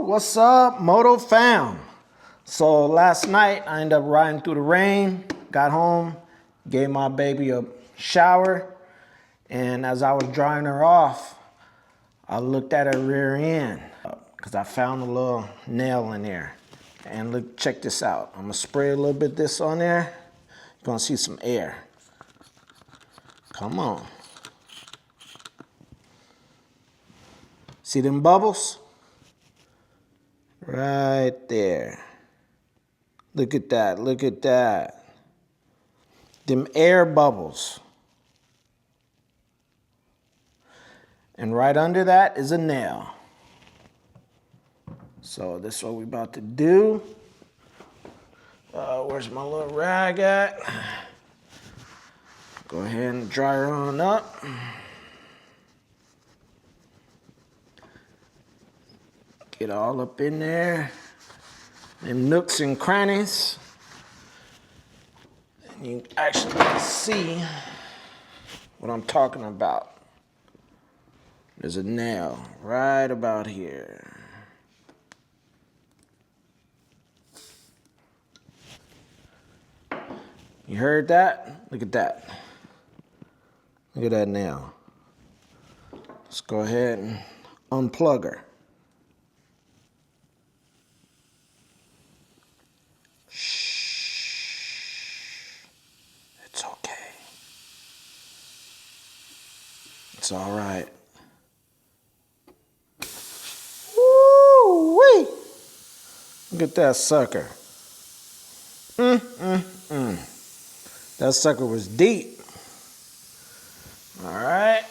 what's up, Moto fam? So last night I ended up riding through the rain, got home, gave my baby a shower, and as I was drying her off, I looked at her rear end because I found a little nail in there. And look, check this out. I'm gonna spray a little bit of this on there. You're gonna see some air. Come on. See them bubbles? Right there. Look at that, look at that. Them air bubbles. And right under that is a nail. So this is what we're about to do. Where's my little rag at? Go ahead and dry her on up. Get all up in there. Them nooks and crannies. And you actually can see what I'm talking about. There's a nail right about here. You heard that? Look at that. Look at that nail. Let's go ahead and unplug her. Shh. It's okay. It's all right. Woo-wee. Look at that sucker. That sucker was deep. All right.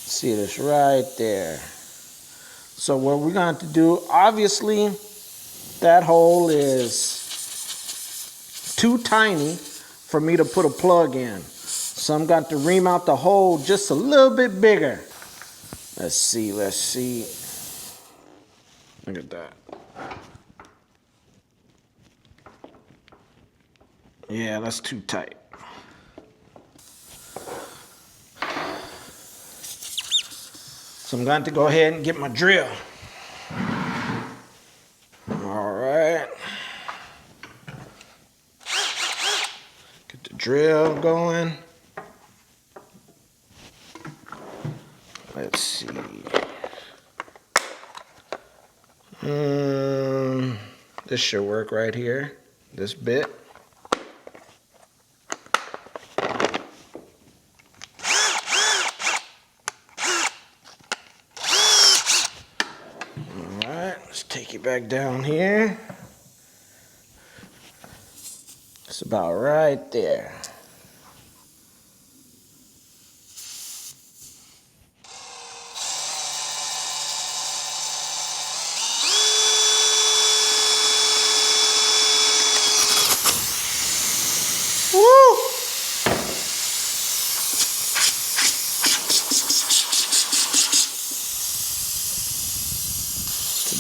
See this right there. So what we're going to do, obviously, that hole is too tiny for me to put a plug in. So I'm going to ream out the hole just a little bit bigger. Let's see, let's see. Look at that. Yeah, that's too tight. So I'm going to go ahead and get my drill. All right. Get the drill going. Let's see. This should work right here. This bit. Take it back down here. It's about right there. Woo!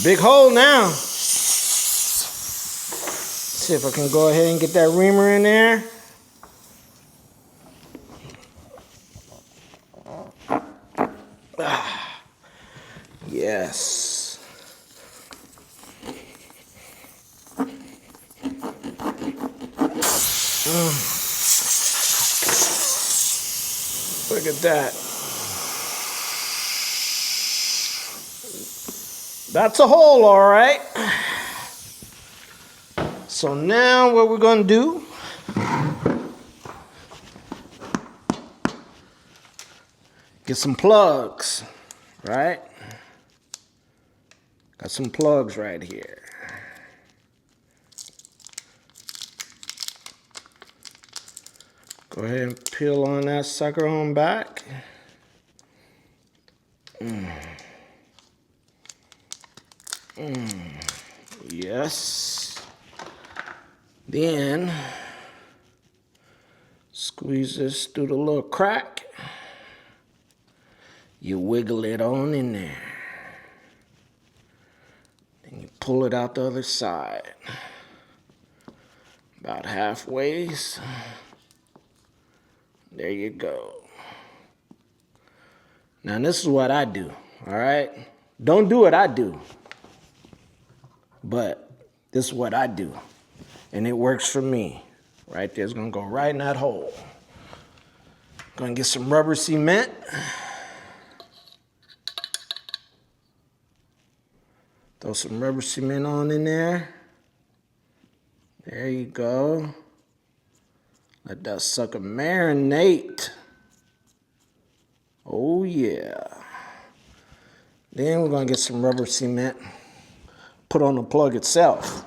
Big hole now. See if I can go ahead and get that reamer in there. Yes. Look at that. That's a hole, all right. So now what we're gonna do, get some plugs, right? Got some plugs right here. Go ahead and peel on that sucker on back. Yes. Then squeeze this through the little crack. You wiggle it on in there. Then you pull it out the other side. About halfway. There you go. Now this is what I do. All right? Don't do what I do. But this is what I do. And it works for me. Right there, it's gonna go right in that hole. Gonna get some rubber cement. Throw some rubber cement on in there. There you go. Let that sucker marinate. Oh yeah. Then we're gonna get some rubber cement, put on the plug itself.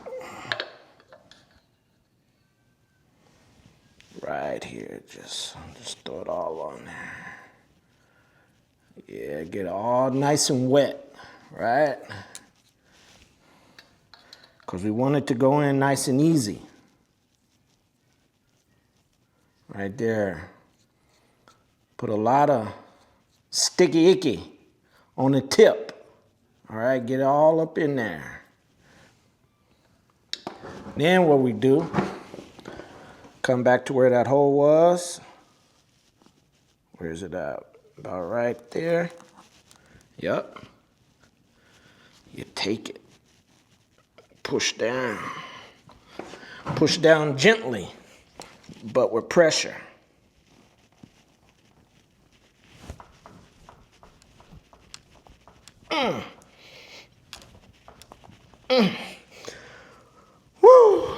Right here, just throw it all on there. Yeah, get it all nice and wet, right? Because we want it to go in nice and easy. Right there. Put a lot of sticky icky on the tip. All right, get it all up in there. Then what we do, come back to where that hole was. Where's it at? About right there. Yep. You take it. Push down. Push down gently, but with pressure. Woo!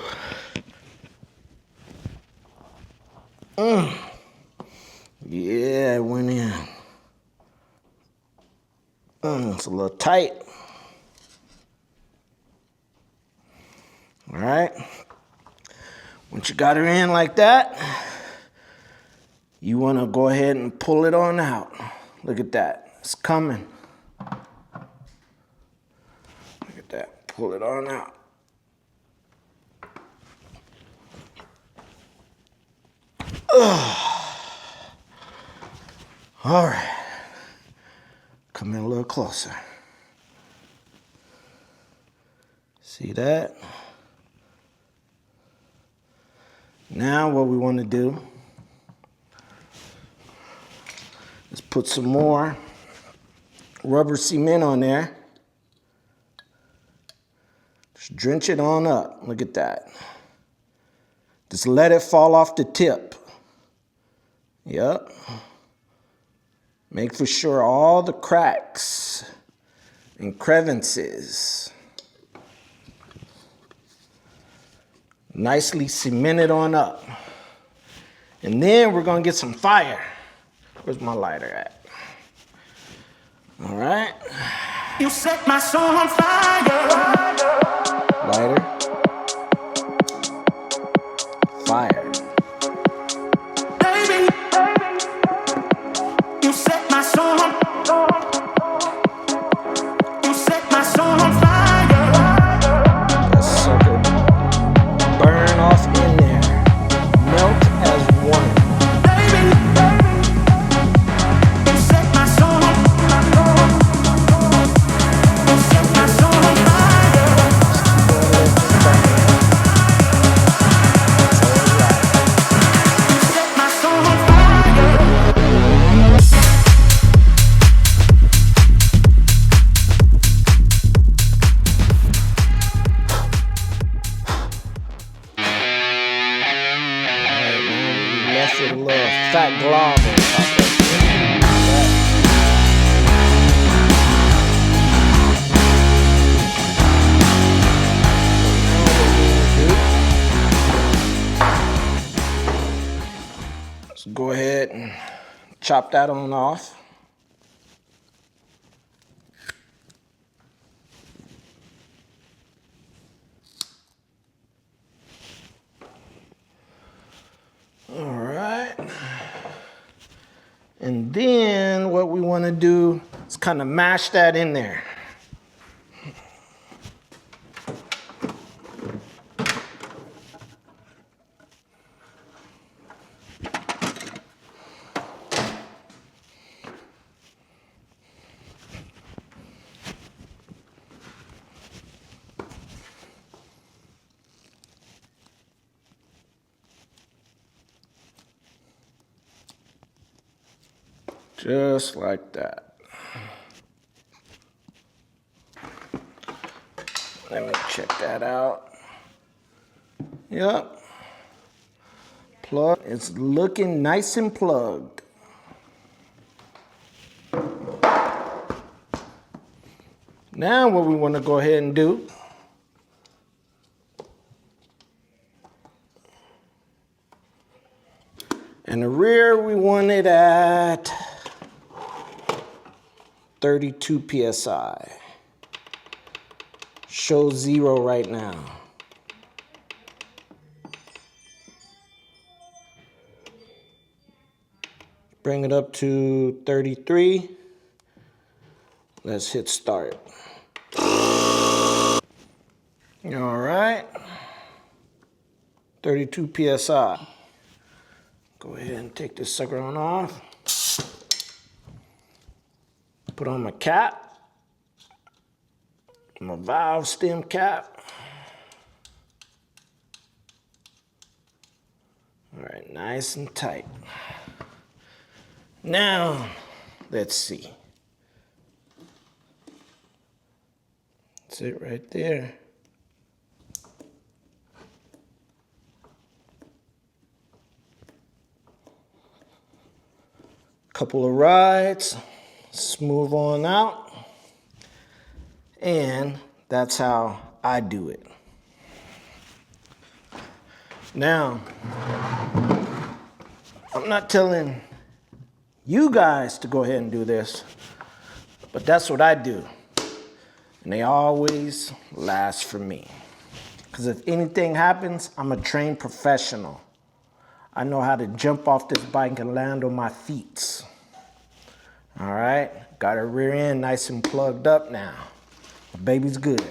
Yeah, it went in. It's a little tight. All right. Once you got her in like that, you want to go ahead and pull it on out. Look at that. It's coming. Look at that. Pull it on out. All right. Come in a little closer. See that? Now what we want to do is put some more rubber cement on there. Just drench it on up. Look at that. Just let it fall off the tip. Yep. Make for sure all the cracks and crevices nicely cemented on up. And then we're gonna get some fire. Where's my lighter at? All right. You set my soul on fire. Lighter. Fire. Baby, you set my soul on. You set my soul on fire. That sucker burn off in there. Melt as one. Baby, you set my soul on. You set my soul on fire. You set my soul on fire. Left with a little fat glob on top of it. So go ahead and chop that on off. All right. And then what we want to do is kind of mash that in there. Just like that. Let me check that out. Yep. Plug. It's looking nice and plugged. Now what we want to go ahead and do, in the rear we want it at 32 PSI. Shows 0 right now. Bring it up to 33. Let's hit start. All right. 32 PSI. Go ahead and take this sucker on off. Put on my cap. My valve stem cap. All right, nice and tight. Now, let's see. That's it right there. Couple of rides, smooth on out. And that's how I do it. Now, I'm not telling you guys to go ahead and do this, but that's what I do. And they always last for me. Because if anything happens, I'm a trained professional. I know how to jump off this bike and land on my feet. All right, got her rear end nice and plugged up now. The baby's good.